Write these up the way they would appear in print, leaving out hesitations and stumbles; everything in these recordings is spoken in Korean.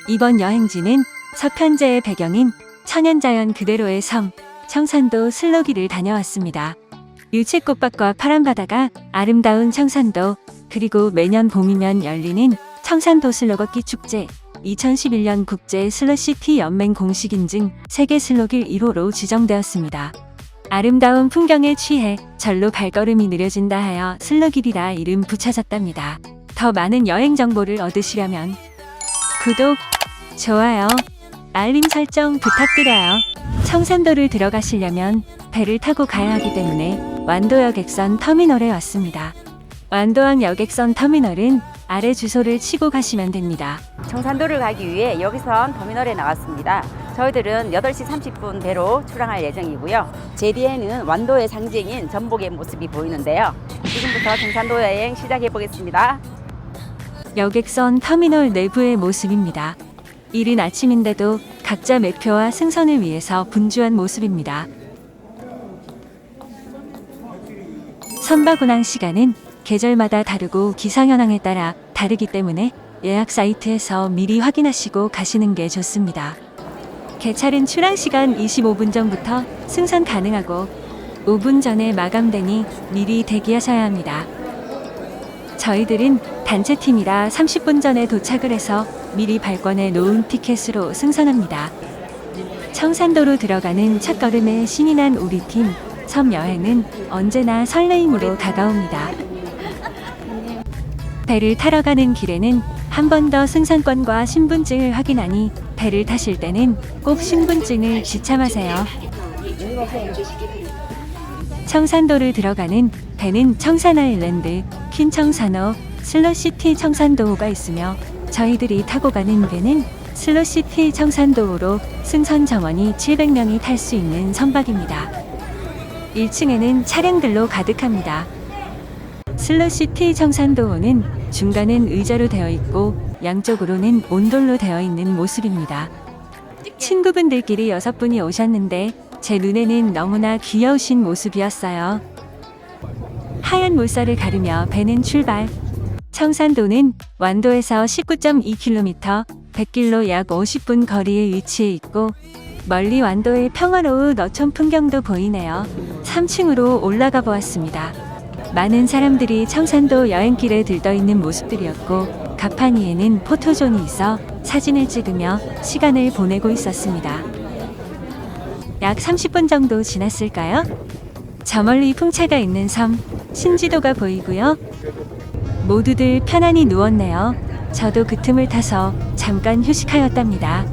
이번 여행지는 서편제의 배경인 천연자연 그대로의 섬, 청산도 슬로기를 다녀왔습니다. 유채꽃밭과 파란 바다가 아름다운 청산도, 그리고 매년 봄이면 열리는 청산도 슬로 걷기 축제, 2011년 국제 슬로시티 연맹 공식 인증 세계 슬로길 1호로 지정되었습니다. 아름다운 풍경에 취해 절로 발걸음이 느려진다 하여 슬로길이라 이름 붙여졌답니다. 더 많은 여행 정보를 얻으시려면 구독, 좋아요, 알림 설정 부탁드려요. 청산도를 들어가시려면 배를 타고 가야 하기 때문에 완도 여객선 터미널에 왔습니다. 완도항 여객선 터미널은 아래 주소를 치고 가시면 됩니다. 청산도를 가기 위해 여기선 터미널에 나왔습니다. 저희들은 8시 30분 배로 출항할 예정이고요. 제 뒤에는 완도의 상징인 전복의 모습이 보이는데요. 지금부터 청산도 여행 시작해 보겠습니다. 여객선 터미널 내부의 모습입니다. 이른 아침인데도 각자 매표와 승선을 위해서 분주한 모습입니다. 선박 운항 시간은 계절마다 다르고 기상 현황에 따라 다르기 때문에 예약 사이트에서 미리 확인하시고 가시는 게 좋습니다. 개찰은 출항 시간 25분 전부터 승선 가능하고 5분 전에 마감되니 미리 대기하셔야 합니다. 저희들은 단체팀이라 30분 전에 도착을 해서 미리 발권해 놓은 티켓으로 승선합니다. 청산도로 들어가는 첫걸음에 신이 난 우리 팀, 섬 여행은 언제나 설레임으로 다가옵니다. 배를 타러 가는 길에는 한 번 더 승선권과 신분증을 확인하니 배를 타실 때는 꼭 신분증을 지참하세요. 청산도를 들어가는 배는 청산아일랜드, 퀸청산호, 슬로시티 청산도호가 있으며 저희들이 타고 가는 배는 슬로시티 청산도호로 승선 정원이 700명이 탈 수 있는 선박입니다. 1층에는 차량들로 가득합니다. 슬로시티 청산도호는 중간은 의자로 되어 있고 양쪽으로는 온돌로 되어 있는 모습입니다. 친구분들끼리 6분이 오셨는데 제 눈에는 너무나 귀여우신 모습이었어요. 하얀 물살을 가르며 배는 출발. 청산도는 완도에서 19.2km, 100km 약 50분 거리에 위치해 있고 멀리 완도의 평화로운 어촌 풍경도 보이네요. 3층으로 올라가 보았습니다. 많은 사람들이 청산도 여행길에 들떠있는 모습들이었고 가판 위에는 포토존이 있어 사진을 찍으며 시간을 보내고 있었습니다. 약 30분 정도 지났을까요? 저 멀리 풍차가 있는 섬 신지도가 보이고요. 모두들 편안히 누웠네요. 저도 그 틈을 타서 잠깐 휴식하였답니다.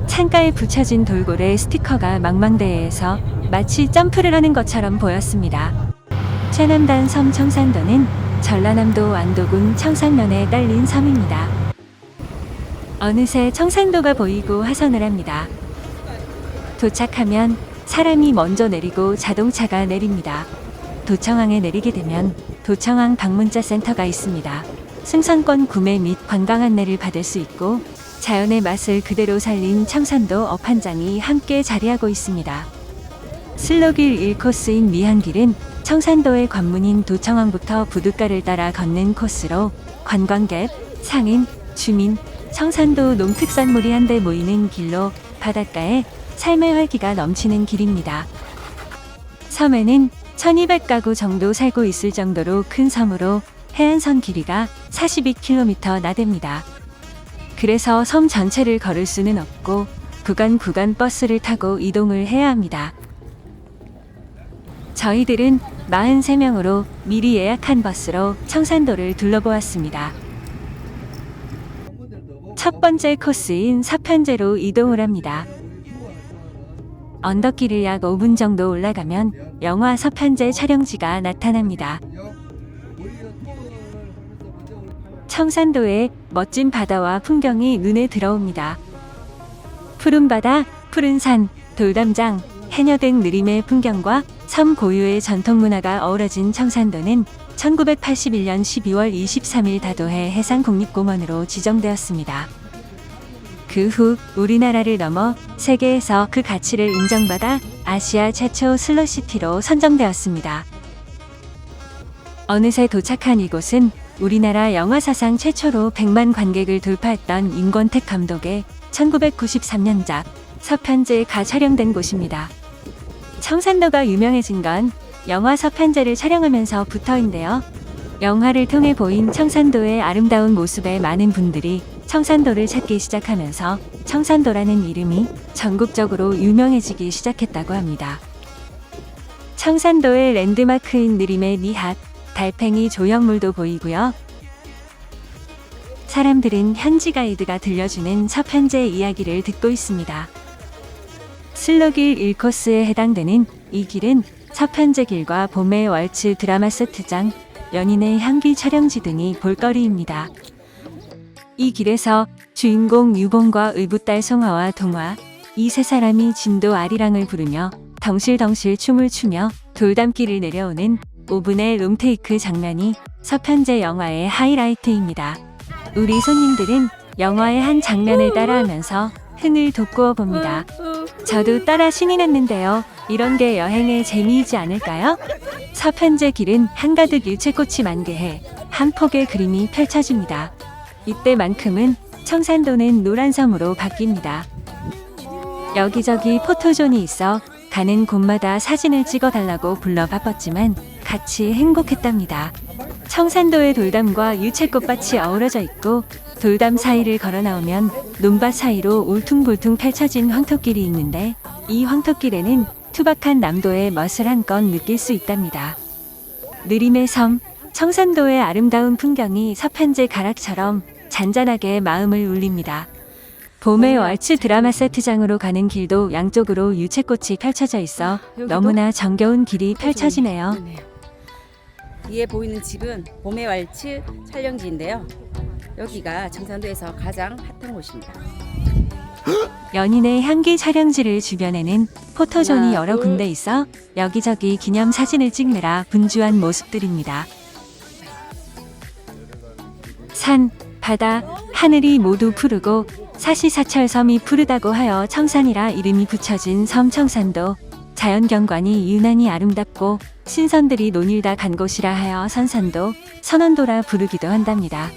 창가에 붙여진 돌고래 스티커가 망망대해에서 마치 점프를 하는 것처럼 보였습니다. 최남단 섬 청산도는 전라남도 완도군 청산면에 딸린 섬입니다. 어느새 청산도가 보이고 하선을 합니다. 도착하면 사람이 먼저 내리고 자동차가 내립니다. 도청항에 내리게 되면 도청항 방문자 센터가 있습니다. 승선권 구매 및 관광 안내를 받을 수 있고 자연의 맛을 그대로 살린 청산도 어판장이 함께 자리하고 있습니다. 슬로길 1코스인 미항길은 청산도의 관문인 도청항부터 부둣가를 따라 걷는 코스로 관광객, 상인, 주민, 청산도 농특산물이 한데 모이는 길로 바닷가에 삶의 활기가 넘치는 길입니다. 섬에는 1200가구 정도 살고 있을 정도로 큰 섬으로 해안선 길이가 42km 나댑니다. 그래서 섬 전체를 걸을 수는 없고 구간 버스를 타고 이동을 해야 합니다. 저희들은 43명으로 미리 예약한 버스로 청산도를 둘러보았습니다. 첫 번째 코스인 서편제로 이동을 합니다. 언덕길을 약 5분 정도 올라가면 영화 서편제 촬영지가 나타납니다. 청산도의 멋진 바다와 풍경이 눈에 들어옵니다. 푸른 바다, 푸른 산, 돌담장, 해녀 등 느림의 풍경과 섬 고유의 전통 문화가 어우러진 청산도는 1981년 12월 23일 다도해 해상국립공원으로 지정되었습니다. 그 후 우리나라를 넘어 세계에서 그 가치를 인정받아 아시아 최초 슬로시티로 선정되었습니다. 어느새 도착한 이곳은 우리나라 영화 사상 최초로 100만 관객을 돌파했던 임권택 감독의 1993년작 서편제가 촬영된 곳입니다. 청산도가 유명해진 건 영화 서편제를 촬영하면서부터인데요. 영화를 통해 보인 청산도의 아름다운 모습에 많은 분들이 청산도를 찾기 시작하면서 청산도라는 이름이 전국적으로 유명해지기 시작했다고 합니다. 청산도의 랜드마크인 느림의 니핫, 달팽이 조형물도 보이고요. 사람들은 현지 가이드가 들려주는 서편제 이야기를 듣고 있습니다. 슬로길 1코스에 해당되는 이 길은 서편제 길과 봄의 월츠 드라마 세트장, 연인의 향기 촬영지 등이 볼거리입니다. 이 길에서 주인공 유봉과 의붓딸 송화와 동화, 이 세 사람이 진도 아리랑을 부르며 덩실덩실 춤을 추며 돌담길을 내려오는 5분의 롱테이크 장면이 서편제 영화의 하이라이트입니다. 우리 손님들은 영화의 한 장면을 따라하면서 흥을 돋구어 봅니다. 저도 따라 신이 났는데요. 이런 게 여행의 재미이지 않을까요? 서편제 길은 한가득 유채꽃이 만개해 한 폭의 그림이 펼쳐집니다. 이때만큼은 청산도는 노란섬으로 바뀝니다. 여기저기 포토존이 있어 가는 곳마다 사진을 찍어달라고 불러 바빴지만 같이 행복했답니다. 청산도의 돌담과 유채꽃밭이 어우러져 있고 돌담 사이를 걸어 나오면 논밭 사이로 울퉁불퉁 펼쳐진 황토길이 있는데 이 황토길에는 투박한 남도의 멋을 한껏 느낄 수 있답니다. 느림의 섬, 청산도의 아름다운 풍경이 서편제 가락처럼 잔잔하게 마음을 울립니다. 봄의 월츠 드라마 세트장으로 가는 길도 양쪽으로 유채꽃이 펼쳐져 있어 너무나 정겨운 길이 펼쳐지네요. 뒤에 보이는 집은 봄의 왈츠 촬영지인데요. 여기가 청산도에서 가장 핫한 곳입니다. 연인의 향기 촬영지를 주변에는 포토존이 하나, 여러 둘. 군데 있어 여기저기 기념 사진을 찍느라 분주한 모습들입니다. 산, 바다, 하늘이 모두 푸르고 사시사철 섬이 푸르다고 하여 청산이라 이름이 붙여진 섬 청산도. 자연경관이 유난히 아름답고 신선들이 논일다 간 곳이라 하여 선산도, 선원도라 부르기도 한답니다.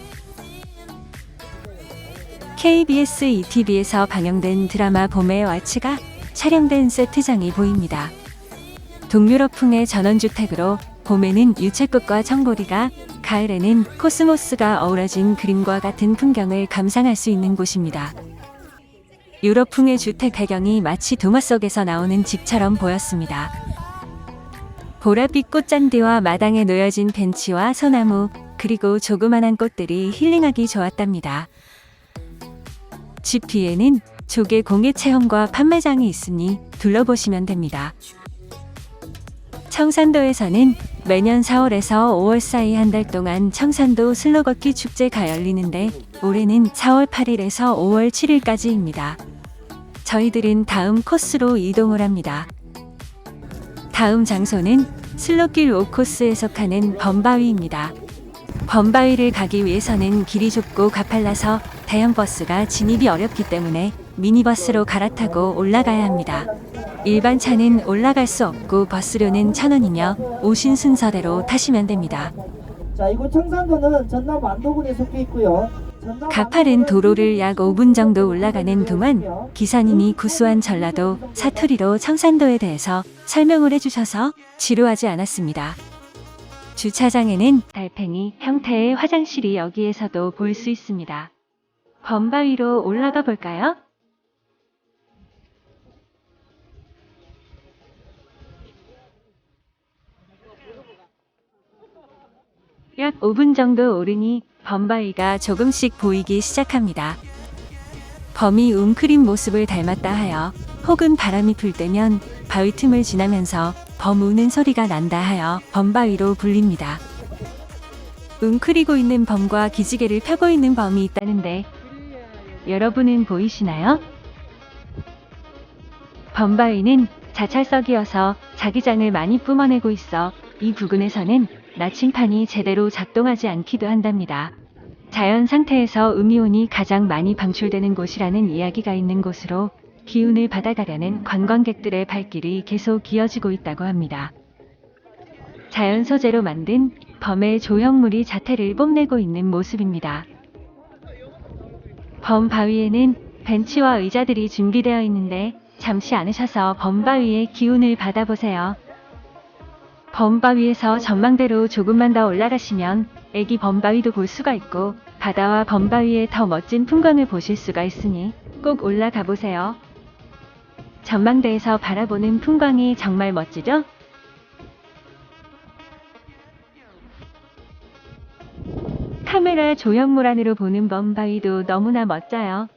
KBS ETV에서 방영된 드라마 봄의 왈츠가 촬영된 세트장이 보입니다. 동유럽풍의 전원주택으로 봄에는 유채꽃과 청보리가, 가을에는 코스모스가 어우러진 그림과 같은 풍경을 감상할 수 있는 곳입니다. 유럽풍의 주택 배경이 마치 동화 속에서 나오는 집처럼 보였습니다. 보랏빛 꽃잔디와 마당에 놓여진 벤치와 소나무, 그리고 조그만한 꽃들이 힐링하기 좋았답니다. 집 뒤에는 조개 공예 체험과 판매장이 있으니 둘러보시면 됩니다. 청산도에서는 매년 4월에서 5월 사이 한 달 동안 청산도 슬로걷기 축제가 열리는데 올해는 4월 8일에서 5월 7일까지입니다. 저희들은 다음 코스로 이동을 합니다. 다음 장소는 슬로길 5코스에 속하는 범바위입니다. 범바위를 가기 위해서는 길이 좁고 가팔라서 대형 버스가 진입이 어렵기 때문에 미니버스로 갈아타고 올라가야 합니다. 일반 차는 올라갈 수 없고 버스료는 1,000원이며 오신 순서대로 타시면 됩니다. 자, 이곳 청산도는 전남 완도군에 속해 있고요. 가파른 도로를 약 5분 정도 올라가는 동안 기사님이 구수한 전라도 사투리로 청산도에 대해서 설명을 해주셔서 지루하지 않았습니다. 주차장에는 달팽이 형태의 화장실이 여기에서도 볼 수 있습니다. 범바위로 올라가 볼까요? 약 5분 정도 오르니 범바위가 조금씩 보이기 시작합니다. 범이 웅크린 모습을 닮았다 하여 혹은 바람이 불 때면 바위 틈을 지나면서 범 우는 소리가 난다 하여 범바위로 불립니다. 웅크리고 있는 범과 기지개를 펴고 있는 범이 있다는데 여러분은 보이시나요? 범바위는 자찰석이어서 자기장을 많이 뿜어내고 있어 이 부근에서는 나침판이 제대로 작동하지 않기도 한답니다. 자연 상태에서 음이온이 가장 많이 방출되는 곳이라는 이야기가 있는 곳으로 기운을 받아가려는 관광객들의 발길이 계속 이어지고 있다고 합니다. 자연 소재로 만든 범의 조형물이 자태를 뽐내고 있는 모습입니다. 범 바위에는 벤치와 의자들이 준비되어 있는데 잠시 앉으셔서 범 바위의 기운을 받아보세요. 범 바위에서 전망대로 조금만 더 올라가시면 애기 범 바위도 볼 수가 있고 바다와 범 바위의 더 멋진 풍광을 보실 수가 있으니 꼭 올라가 보세요. 전망대에서 바라보는 풍광이 정말 멋지죠? 카메라 조형물 안으로 보는 범 바위도 너무나 멋져요.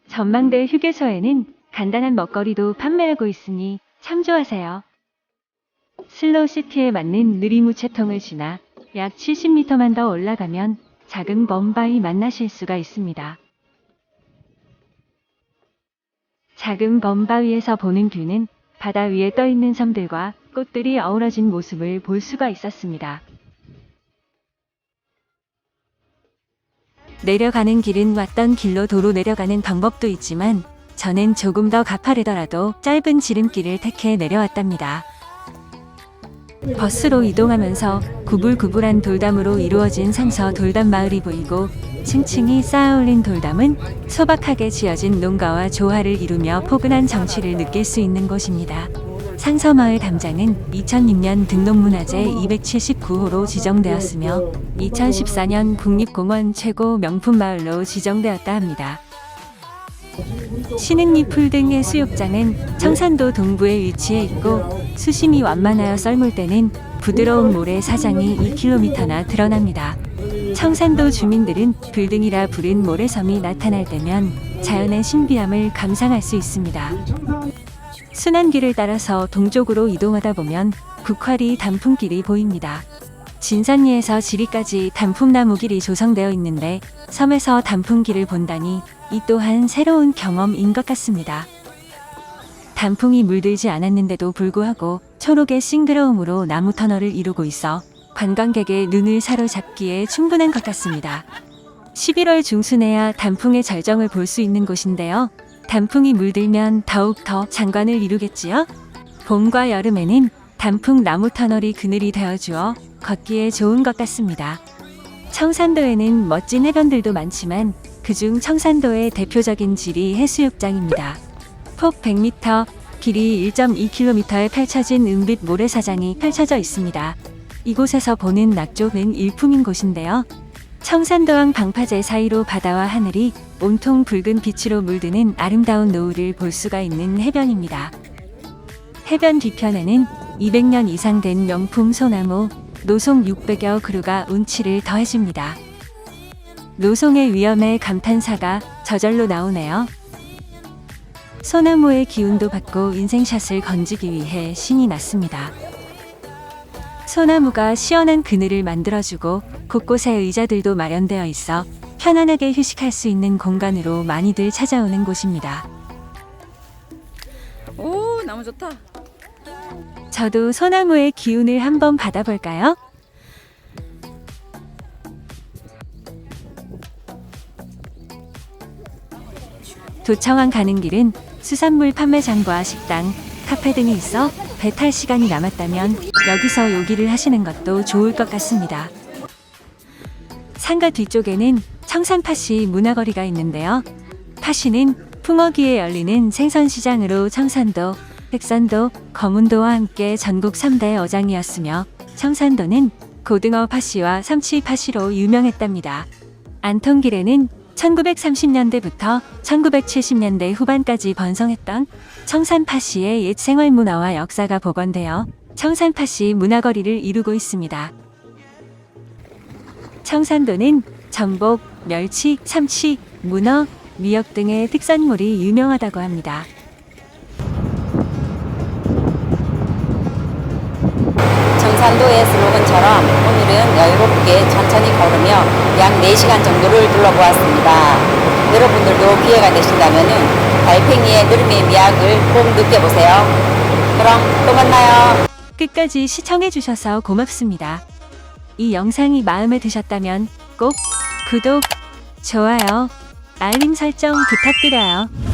전망대 휴게소에는 간단한 먹거리도 판매하고 있으니 참조하세요. 슬로우시티에 맞는 느리무채통을 지나 약 70m만 더 올라가면 작은 범 바위 만나실 수가 있습니다. 작은 범 바위에서 보는 뷰는 바다 위에 떠있는 섬들과 꽃들이 어우러진 모습을 볼 수가 있었습니다. 내려가는 길은 왔던 길로 도로 내려가는 방법도 있지만 저는 조금 더 가파르더라도 짧은 지름길을 택해 내려왔답니다. 버스로 이동하면서 구불구불한 돌담으로 이루어진 상서 돌담 마을이 보이고 층층이 쌓아올린 돌담은 소박하게 지어진 농가와 조화를 이루며 포근한 정취를 느낄 수 있는 곳입니다. 상서마을 담장은 2006년 등록문화재 279호로 지정되었으며 2014년 국립공원 최고 명품 마을로 지정되었다 합니다. 신흥리 풀 등 해수욕장은 청산도 동부에 위치해 있고 수심이 완만하여 썰물 때는 부드러운 모래 사장이 2km나 드러납니다. 청산도 주민들은 불등이라 부른 모래섬이 나타날 때면 자연의 신비함을 감상할 수 있습니다. 순환길을 따라서 동쪽으로 이동하다 보면 국화리 단풍길이 보입니다. 진산리에서 지리까지 단풍나무길이 조성되어 있는데 섬에서 단풍길을 본다니 이 또한 새로운 경험인 것 같습니다. 단풍이 물들지 않았는데도 불구하고 초록의 싱그러움으로 나무 터널을 이루고 있어 관광객의 눈을 사로잡기에 충분한 것 같습니다. 11월 중순에야 단풍의 절정을 볼 수 있는 곳인데요. 단풍이 물들면 더욱 더 장관을 이루겠지요? 봄과 여름에는 단풍 나무 터널이 그늘이 되어주어 걷기에 좋은 것 같습니다. 청산도에는 멋진 해변들도 많지만 그중 청산도의 대표적인 지리 해수욕장입니다. 폭 100m, 길이 1.2km에 펼쳐진 은빛 모래사장이 펼쳐져 있습니다. 이곳에서 보는 낙조는 일품인 곳인데요. 청산도항 방파제 사이로 바다와 하늘이 온통 붉은 빛으로 물드는 아름다운 노을을 볼 수가 있는 해변입니다. 해변 뒤편에는 200년 이상 된 명품 소나무, 노송 600여 그루가 운치를 더해줍니다. 노송의 위엄에 감탄사가 저절로 나오네요. 소나무의 기운도 받고 인생샷을 건지기 위해 신이 났습니다. 소나무가 시원한 그늘을 만들어주고 곳곳에 의자들도 마련되어 있어 편안하게 휴식할 수 있는 공간으로 많이들 찾아오는 곳입니다. 오, 너무 좋다. 저도 소나무의 기운을 한번 받아볼까요? 도청항 가는 길은 수산물 판매장과 식당, 카페 등이 있어 배 탈 시간이 남았다면 여기서 요기를 하시는 것도 좋을 것 같습니다. 상가 뒤쪽에는 청산파시 문화거리가 있는데요. 파시는 풍어기에 열리는 생선시장으로 청산도, 흑산도, 거문도와 함께 전국 3대 어장이었으며 청산도는 고등어 파시와 삼치 파시로 유명했답니다. 안통길에는 1930년대부터 1970년대 후반까지 번성했던 청산파시의 옛 생활문화와 역사가 복원되어 청산파시 문화거리를 이루고 있습니다. 청산도는 전복, 멸치, 삼치, 문어, 미역 등의 특산물이 유명하다고 합니다. 청산도의 슬로건처럼 오늘은 여유롭게 천천히 걸으며 약 4시간 정도를 둘러보았습니다. 여러분들도 기회가 되신다면 달팽이의 느름의 미학을 꼭 느껴보세요. 그럼 또 만나요. 끝까지 시청해주셔서 고맙습니다. 이 영상이 마음에 드셨다면 꼭 구독, 좋아요, 알림 설정 부탁드려요.